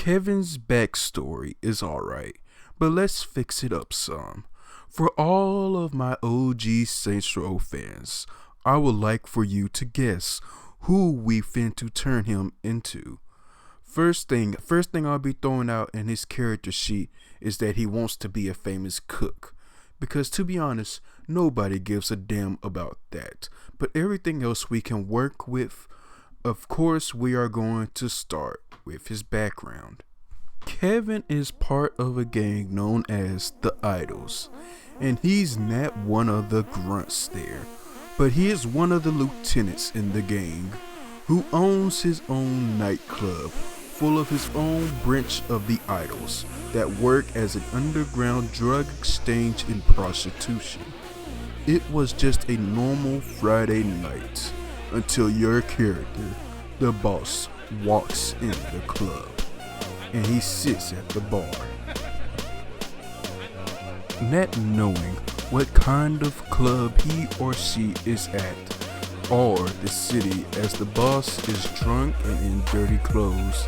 Kevin's backstory is alright, but let's fix it up some. For all of my OG saintsrow fans, I would like for you to guess who we fin to turn him into. First thing I'll be throwing out in his character sheet is that he wants to be a famous cook. Because to be honest, nobody gives a damn about that. But everything else we can work with. Of course, we are going to start with his background. Kevin is part of a gang known as the Idols, and he's not one of the grunts there, but he is one of the lieutenants in the gang who owns his own nightclub full of his own branch of the Idols that work as an underground drug exchange and prostitution. It was just a normal Friday night until your character, the boss, walks in the club and he sits at the bar. Not knowing what kind of club he or she is at or the city, as the boss is drunk and in dirty clothes,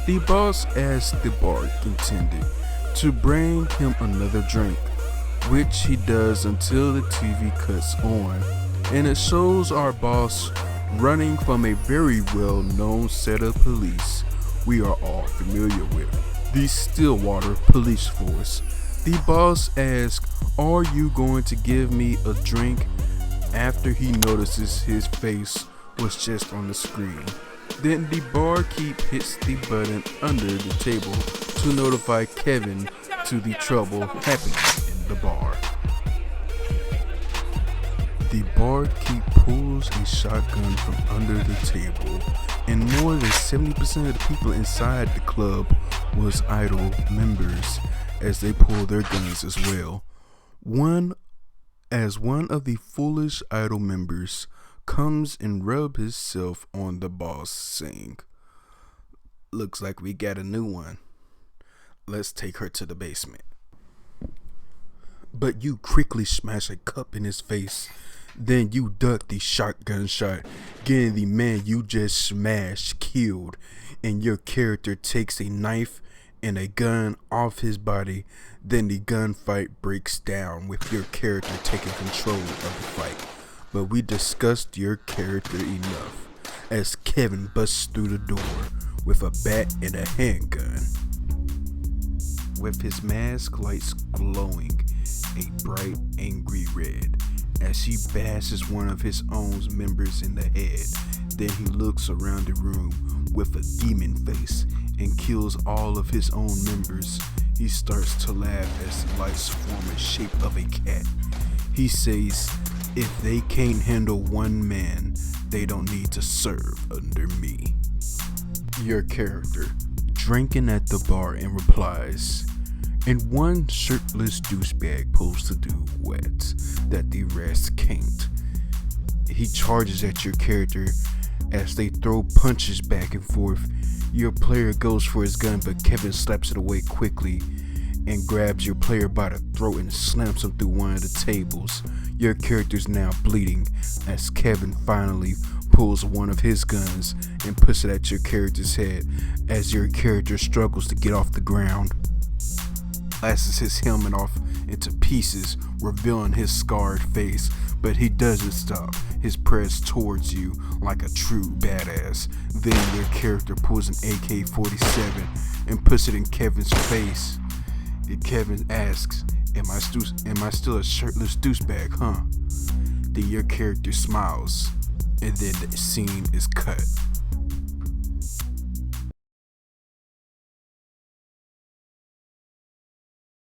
the boss asks the bar attendant to bring him another drink, which he does until the TV cuts on, and it shows our boss running from a very well-known set of police we are all familiar with, the Stillwater Police Force. The boss asks, "Are you going to give me a drink?" after he notices his face was just on the screen. Then the barkeep hits the button under the table to notify Kevin to the trouble happening in the bar. The barkeep pulls a shotgun from under the table, and more than 70% of the people inside the club was Idol members as they pull their guns as well. One of the foolish Idol members comes and rubs himself on the boss, saying, "Looks like we got a new one. Let's take her to the basement." But you quickly smash a cup in his face. Then you duck the shotgun shot, getting the man you just smashed killed, and your character takes a knife and a gun off his body. Then the gunfight breaks down with your character taking control of the fight. But we discussed your character enough, as Kevin busts through the door with a bat and a handgun, with his mask lights glowing a bright angry red as he bashes one of his own members in the head. Then he looks around the room with a demon face and kills all of his own members. He starts to laugh as lights form a shape of a cat. He says, "If they can't handle one man, they don't need to serve under me." Your character, drinking at the bar, and replies, "And one shirtless douchebag pulls to do what that the rest can't." He charges at your character as they throw punches back and forth. Your player goes for his gun, but Kevin slaps it away quickly and grabs your player by the throat and slams him through one of the tables. Your character's now bleeding as Kevin finally pulls one of his guns and puts it at your character's head as your character struggles to get off the ground. Blasts his helmet off into pieces, revealing his scarred face, but he doesn't stop his press towards you like a true badass. Then your character pulls an AK-47 and puts it in Kevin's face. And Kevin asks, am I still a shirtless douchebag, huh?" Then your character smiles, and then the scene is cut.